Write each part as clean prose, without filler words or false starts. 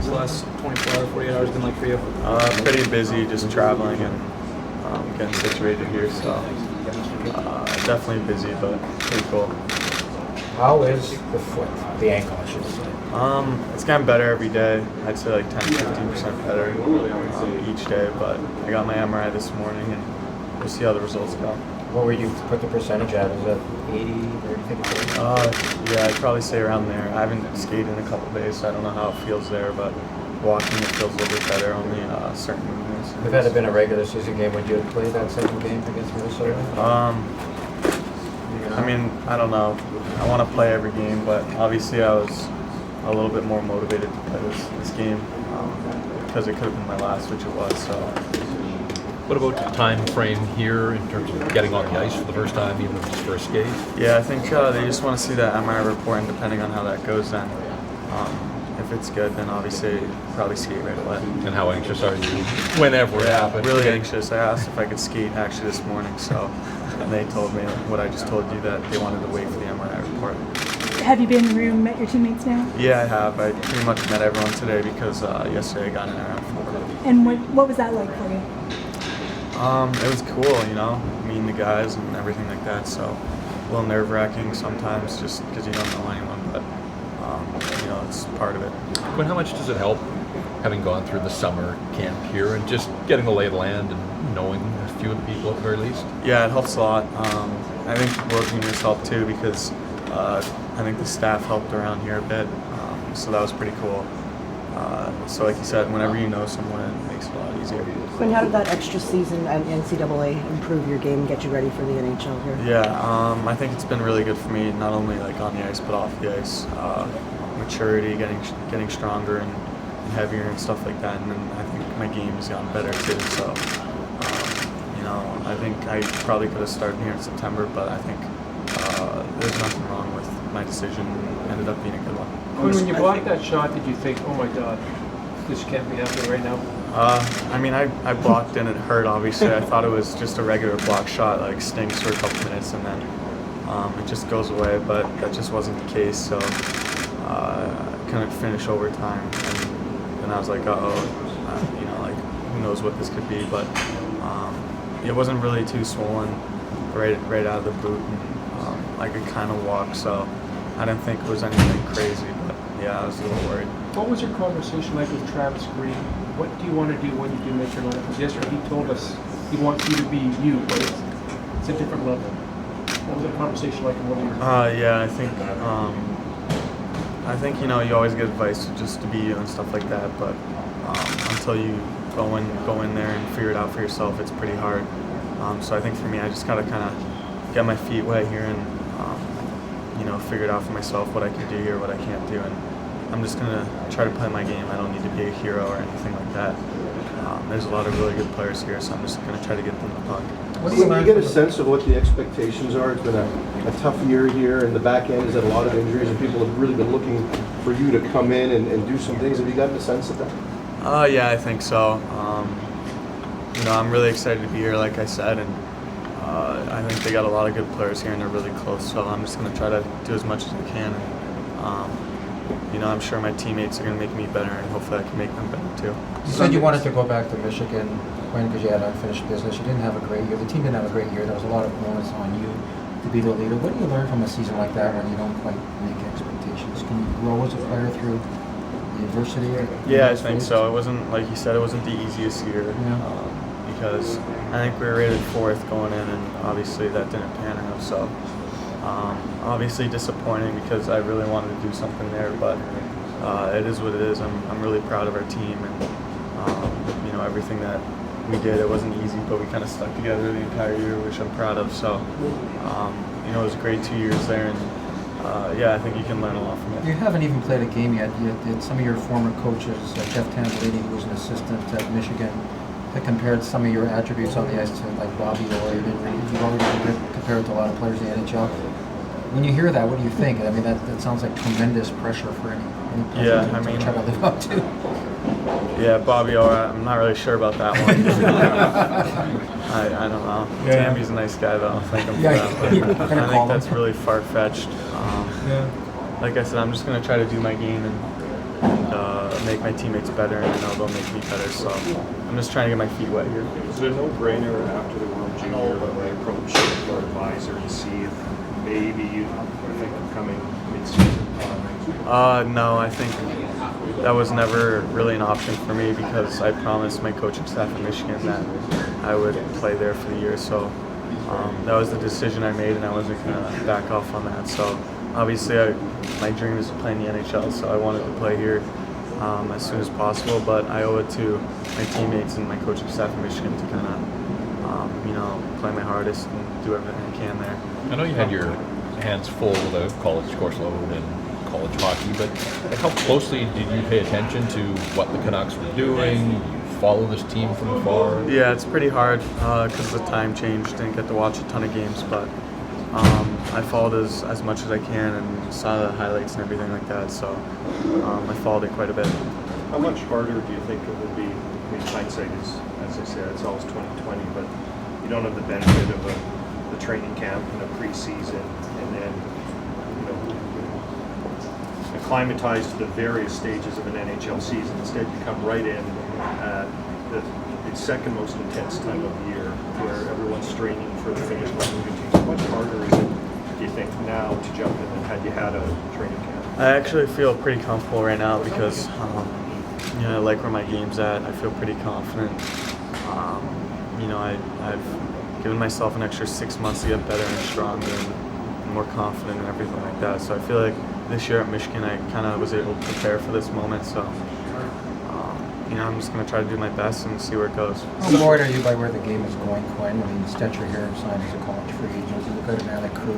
the last 24 hours, 48 hours been like for you? Pretty busy, just traveling and getting situated here. So definitely busy, but pretty cool. How is the foot, the ankle, I should say? It's getting better every day. I'd say like 10-15% better each day. But I got my MRI this morning, and we'll see how the results go. What would you put the percentage at? Is it 80, 30, 50? Yeah, I'd probably say around there. I haven't skated in a couple days, so I don't know how it feels there, but walking it feels a little bit better, only certain movements. If it had been a regular season game, would you have played that second game against Minnesota? I mean, I don't know. I want to play every game, but obviously I was a little bit more motivated to play this game because it could have been my last, which it was. So. What about the time frame here in terms of getting on the ice for the first time, even just for a skate? Yeah, I think they just want to see that MRI report, and depending on how that goes, then if it's good, then obviously probably skate right away. And how anxious are you whenever it happens? Really anxious. I asked if I could skate actually this morning, and they told me what I just told you, that they wanted to wait for the MRI report. Have you been in the room, met your teammates now? Yeah, I have. I pretty much met everyone today because yesterday I got in around 4. And what was that like for you? It was cool, meeting the guys and everything like that. So a little nerve-wracking sometimes, just because you don't know anyone, but it's part of it. Quinn, how much does it help having gone through the summer camp here and just getting the lay of the land and knowing a few of the people at the very least? Yeah, it helps a lot. I think working this helped too because I think the staff helped around here a bit, so that was pretty cool. So like you said, whenever you know someone, it makes it a lot easier. Quinn, how did that extra season at NCAA improve your game, get you ready for the NHL here? Yeah, I think it's been really good for me, not only like on the ice but off the ice. Maturity, getting stronger and heavier and stuff like that, and then I think my game has gotten better too. So, I think I probably could have started here in September, but I think there's nothing wrong with my decision. It ended up being a good one. When you blocked that shot, did you think, oh my God, this can't be happening right now? I blocked and it hurt, obviously. I thought it was just a regular block shot, like stings for a couple minutes and then it just goes away, but that just wasn't the case. So I couldn't finish overtime. And then I was like, who knows what this could be. But it wasn't really too swollen right out of the boot. And I could kind of walk, so I didn't think it was anything crazy, but yeah, I was a little worried. What was your conversation like with Travis Green? What do you want to do when you do make your lineup? Because yesterday he told us he wants you to be you, but it's a different level. What was the conversation like, and what were you? Yeah, I think you always get advice just to be you and stuff like that, but until you go in there and figure it out for yourself, it's pretty hard. So I think for me, I just gotta kind of get my feet wet here and figure it out for myself what I can do here, what I can't do, and I'm just gonna try to play my game. I don't need to be a hero or anything like that. There's a lot of really good players here, so I'm just gonna try to get them the puck. When you get a sense of what the expectations are? It's been a tough year here, and the back end has had a lot of injuries, and people have really been looking for you to come in and do some things. Have you gotten a sense of that? Yeah, I think so. I'm really excited to be here, like I said, and I think they got a lot of good players here, and they're really close. So I'm just going to try to do as much as I can. And, I'm sure my teammates are going to make me better, and hopefully I can make them better too. You said you wanted to go back to Michigan, Quinn, because you had unfinished business. You didn't have a great year. The team didn't have a great year. There was a lot of onus on you to be the leader. What do you learn from a season like that when you don't quite make expectations? Can you grow as a player through the adversity? Yeah, I think so. It wasn't, like you said, it wasn't the easiest year. Yeah. Because I think we were rated 4th going in, and obviously that didn't pan out. So obviously disappointing because I really wanted to do something there, but it is what it is. I'm really proud of our team and everything that we did. It wasn't easy, but we kind of stuck together the entire year, which I'm proud of. So it was a great 2 years there, and I think you can learn a lot from it. You haven't even played a game yet. Some of your former coaches, Jeff Tambolini, who was an assistant at Michigan, that compared some of your attributes on the ice to like Bobby Orr. You've already been compared to a lot of players in the NHL. When you hear that, what do you think? I mean, that sounds like tremendous pressure for any player to try to live up to. Yeah, Bobby Orr, I'm not really sure about that one. I don't know. Yeah. Tammy's a nice guy, though. I'll thank him for that. But I think that's really far-fetched. Like I said, I'm just going to try to do my game and make my teammates better, and I know they'll make me better. So I'm just trying to get my feet wet here. Is it a no-brainer after the World Junior when we approach your advisor to see if maybe you think of coming mid-season? No, I think that was never really an option for me because I promised my coaching staff in Michigan that I would play there for the year. So that was the decision I made, and I wasn't going to back off on that. So obviously, my dream is to play in the NHL, so I wanted to play here as soon as possible. But I owe it to my teammates and my coaching staff in Michigan to kind of, play my hardest and do everything I can there. I know you had your hands full with a college course load and college hockey, but how closely did you pay attention to what the Canucks were doing? You follow this team from afar? Yeah, it's pretty hard because the time changed. Didn't get to watch a ton of games, but I followed as much as I can and saw the highlights and everything like that. So I followed it quite a bit. How much harder do you think it will be? I mean, hindsight is, as I said, it's always 20/20, but you don't have the benefit of a training camp and a preseason, and then acclimatize to the various stages of an NHL season. Instead, you come right in at the second most intense time of the year, where everyone's straining for the finish line moving teams. How much harder is it, do you think, now to jump in than had you had a training camp? I actually feel pretty comfortable right now because I like where my game's at. I feel pretty confident. I've given myself an extra 6 months to get better and stronger and more confident and everything like that. So I feel like this year at Michigan, I kind of was able to prepare for this moment. So, I'm just going to try to do my best and see where it goes. How worried are you by where the game is going, Quinn? I mean, Stetcher here signed as a college free agent. You look at a man like Krug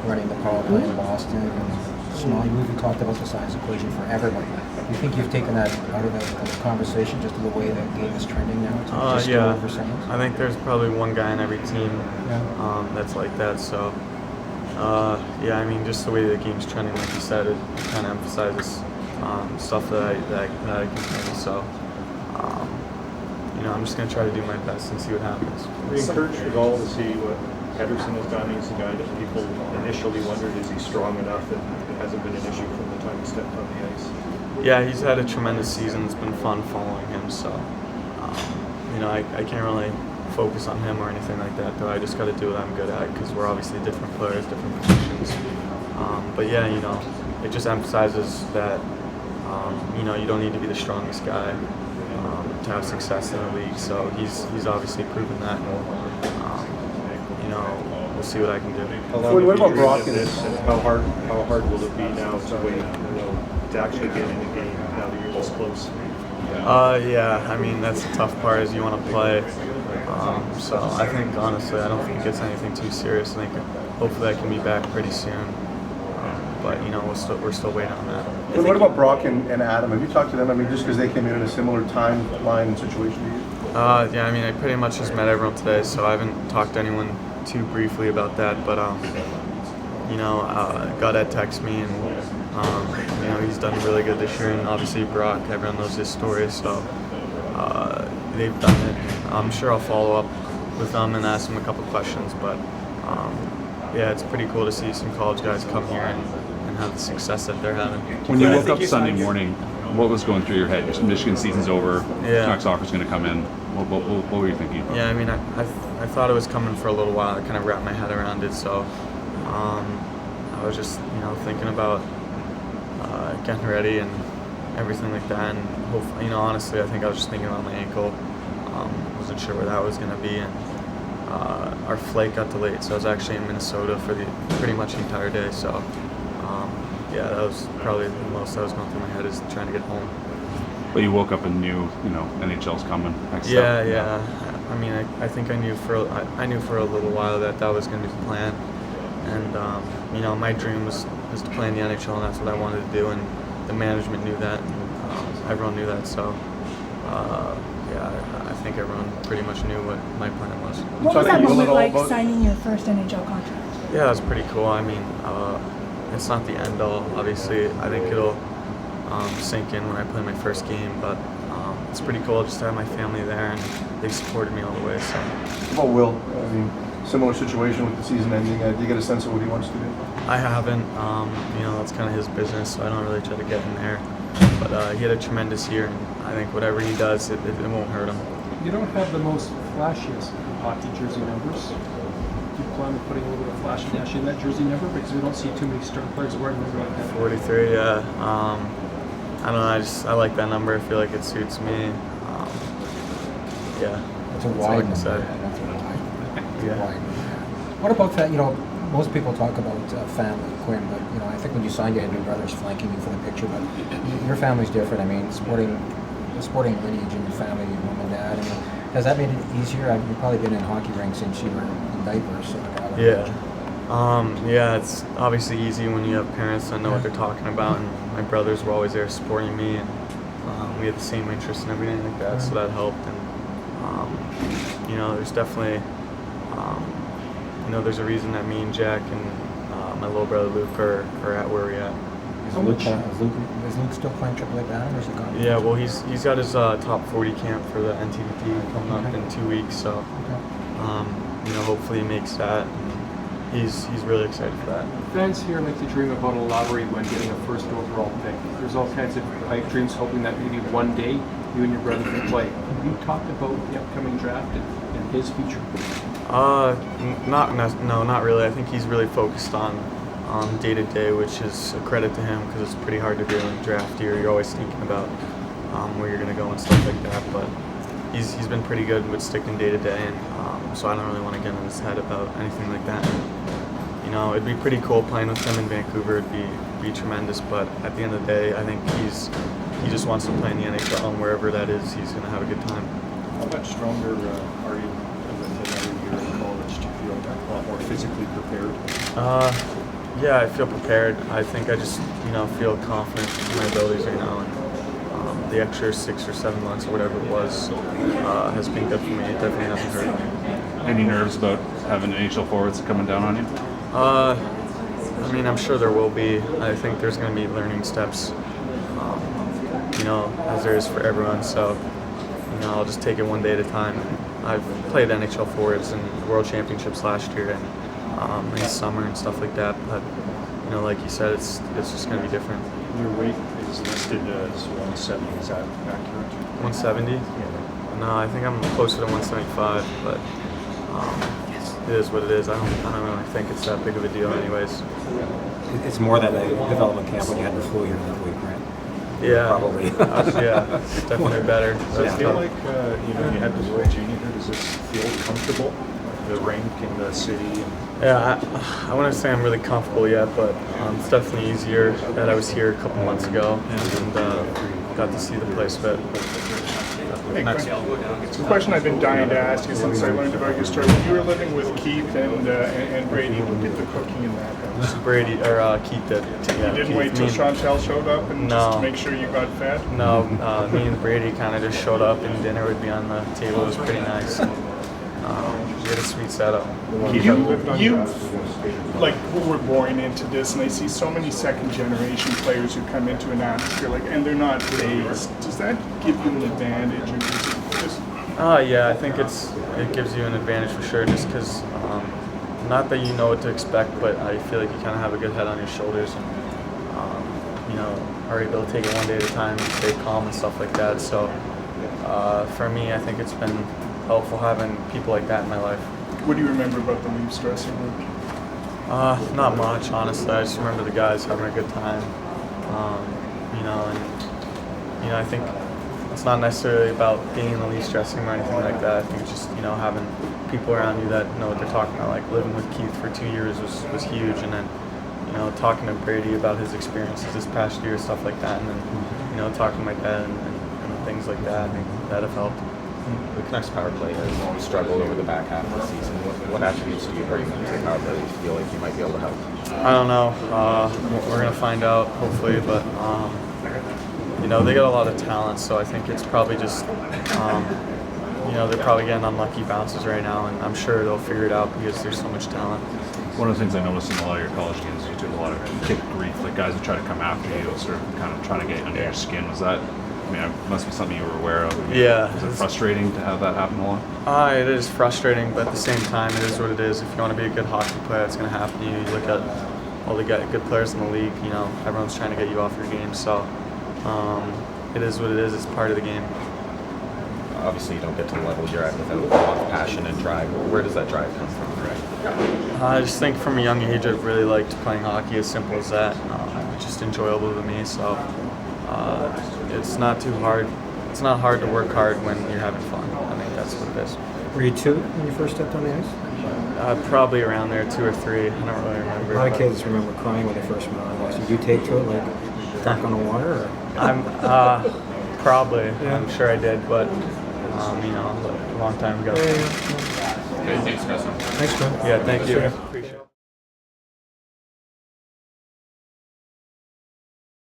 running the power play in Boston. And Small, we've talked about the size equation forever, but you think you've taken that out of the conversation just the way the game is trending now? To Yeah, over seconds? I think there's probably one guy in every team that's like that. So, just the way the game's trending, like you said, it kind of emphasizes stuff that I can do. So, I'm just going to try to do my best and see what happens. Are you encouraged at all to see what Pedersen has done? He's a guy that people initially wondered, is he strong enough? And it hasn't been an issue from the time he stepped on the ice. Yeah, he's had a tremendous season. It's been fun following him. So, I can't really focus on him or anything like that, though. I just got to do what I'm good at because we're obviously different players, different positions. It just emphasizes that, you don't need to be the strongest guy to have success in the league. So he's obviously proven that. And, we'll see what I can do. What about Brock and this? And how hard will it be now to wait, to actually get in the game now that you're this close? That's the tough part is you want to play. So I think, honestly, I don't think it's anything too serious. I think hopefully I can be back pretty soon. But we're still waiting on that. What about Brock and Adam? Have you talked to them? I mean, just because they came in a similar timeline and situation to you? I pretty much just met everyone today, so I haven't talked to anyone too briefly about that. But Goddard texted me, and he's done really good this year. And obviously Brock, everyone knows his story, so they've done it. I'm sure I'll follow up with them and ask them a couple questions. But it's pretty cool to see some college guys come here and have the success that they're having. When you woke up Sunday morning, what was going through your head? Michigan season's over. Canucks offer's going to come in. What were you thinking? Yeah, I thought it was coming for a little while. I kind of wrapped my head around it, so I was just thinking about getting ready and everything like that. And hopefully, honestly, I think I was just thinking about my ankle. Wasn't sure where that was going to be, and our flight got delayed, so I was actually in Minnesota for pretty much the entire day. So that was probably the most that was going through my head, is trying to get home. But you woke up and knew, NHL's coming next step. Yeah. I think I knew for a little while that was going to be the plan, and my dream was to play in the NHL, and that's what I wanted to do, and the management knew that, and everyone knew that. So I think everyone pretty much knew what my plan was. What was that moment like, signing your first NHL contract? Yeah, it was pretty cool. It's not the end all. Obviously, I think it'll sink in when I play my first game, but it's pretty cool just to have my family there, and they supported me all the way. So. What about Will? Similar situation with the season ending. Do you get a sense of what he wants to do? I haven't. That's kind of his business, so I don't really try to get in there. But he had a tremendous year, and I think whatever he does, it won't hurt him. You don't have the most flashiest hockey jersey numbers. Do you plan on putting a little bit of flash in that jersey number? Because we don't see too many star players wearing number like that. 43, yeah. I don't know, I like that number. I feel like it suits me. Yeah. It's a that's all I wide can number. say. That's a wide. Yeah. Wide. What about that? Most people talk about family, Quinn, but I think when you signed, you had your brothers flanking you for the picture. But your family's different. I mean, the sporting lineage in your family, your mom and dad. Has that made it easier? You've probably been in hockey rinks since you were in diapers. So Yeah, it's obviously easy when you have parents that know what they're talking about, and my brothers were always there supporting me, and we had the same interests and everything like that, so that helped. And there's definitely, there's a reason that me and Jack and my little brother Luke are at where we're at. Is Luke still playing AAA Bantam, or is he gone? Yeah, well, he's got his top 40 camp for the NTDP coming up in 2 weeks, so hopefully he makes that. He's really excited for that. Fans here like to dream about a lottery when getting a first overall pick. There's all kinds of pipe dreams, hoping that maybe one day you and your brother can play. Have you talked about the upcoming draft and his future? Not really. I think he's really focused on day to day, which is a credit to him because it's pretty hard to do in draft year. You're always thinking about where you're going to go and stuff like that. But he's been pretty good with sticking day to day, and so I don't really want to get in his head about anything like that. It'd be pretty cool playing with him in Vancouver. It'd be tremendous. But at the end of the day, I think he just wants to play in the NHL, and wherever that is, he's going to have a good time. How much stronger are you with another year in college? Do you feel a lot more physically prepared? Yeah, I feel prepared. I think I just feel confident in my abilities right now, and the extra 6 or 7 months or whatever it was has been good for me. It definitely hasn't hurt me. Any nerves about having NHL forwards coming down on you? I'm sure there will be. I think there's going to be learning steps, as there is for everyone. So, I'll just take it one day at a time. I've played NHL forwards in World Championships last year and in the summer and stuff like that. But, like you said, it's just going to be different. Your weight is listed as 170. Is that accurate? 170? Yeah. No, I think I'm closer to 175, but it is what it is. I don't really think it's that big of a deal anyways. It's more than a development camp when you had the flu here that week, right? Yeah. Probably. Yeah, it's definitely better. Does it feel like, you had the World Junior here, does this feel comfortable? The rink in the city? Yeah, I wouldn't say I'm really comfortable yet, but it's definitely easier that I was here a couple months ago and got to see the place a bit. Hey, it's a question I've been dying to ask you since I learned about your story. When you were living with Keith and Brady, who did the cooking in that house? Brady or Keith did. Yeah, You didn't Keith, wait till Chantel showed up and just to make sure you got fed? No, me and Brady kind of just showed up and dinner would be on the table. It was pretty nice. We had a sweet setup. We're born into this, and I see so many second-generation players who come into an atmosphere and they're not phased. Does that give you an advantage, or just? Yeah, I think it gives you an advantage for sure, just because not that you know what to expect, but I feel like you kind of have a good head on your shoulders, and are able to take it one day at a time and stay calm and stuff like that. So for me, I think it's been helpful having people like that in my life. What do you remember about the Leafs dressing room? Not much, honestly. I just remember the guys having a good time. I think it's not necessarily about being in the Leafs dressing room or anything like that. I think it's just, having people around you that know what they're talking about. Like living with Keith for 2 years was huge, and then, talking to Brady about his experiences this past year, stuff like that, and then, talking to my dad and things like that. I think that have helped. The Canucks power play has struggled over the back half of the season. What attributes do you bring to the power play that you feel like you might be able to help? I don't know. We're going to find out, hopefully, but, they got a lot of talent, so I think it's probably just, they're probably getting unlucky bounces right now, and I'm sure they'll figure it out because there's so much talent. One of the things I noticed in a lot of your college games, you took a lot of kick grief, like guys would try to come after you, sort of kind of trying to get under your skin. Was that? It must be something you were aware of. Yeah. Is it frustrating to have that happen a lot? It is frustrating, but at the same time, it is what it is. If you want to be a good hockey player, it's going to happen to you. You look at all the good players in the league, everyone's trying to get you off your game. So, it is what it is. It's part of the game. Obviously, you don't get to the level you're at without a lot of passion and drive. Where does that drive come from? I just think from a young age I've really liked playing hockey, as simple as that. It's just enjoyable to me, so it's not too hard. It's not hard to work hard when you're having fun. I think that's what it is. Were you 2 when you first stepped on the ice? Probably around there, 2 or 3. I don't really remember. A lot of kids remember crying when they first went on the ice. Did you take to it like duck on the water? Or? I'm probably. Yeah. I'm sure I did, but a long time ago. Yeah. Okay, thanks, guys. Thanks, Quinn. Yeah, thank you.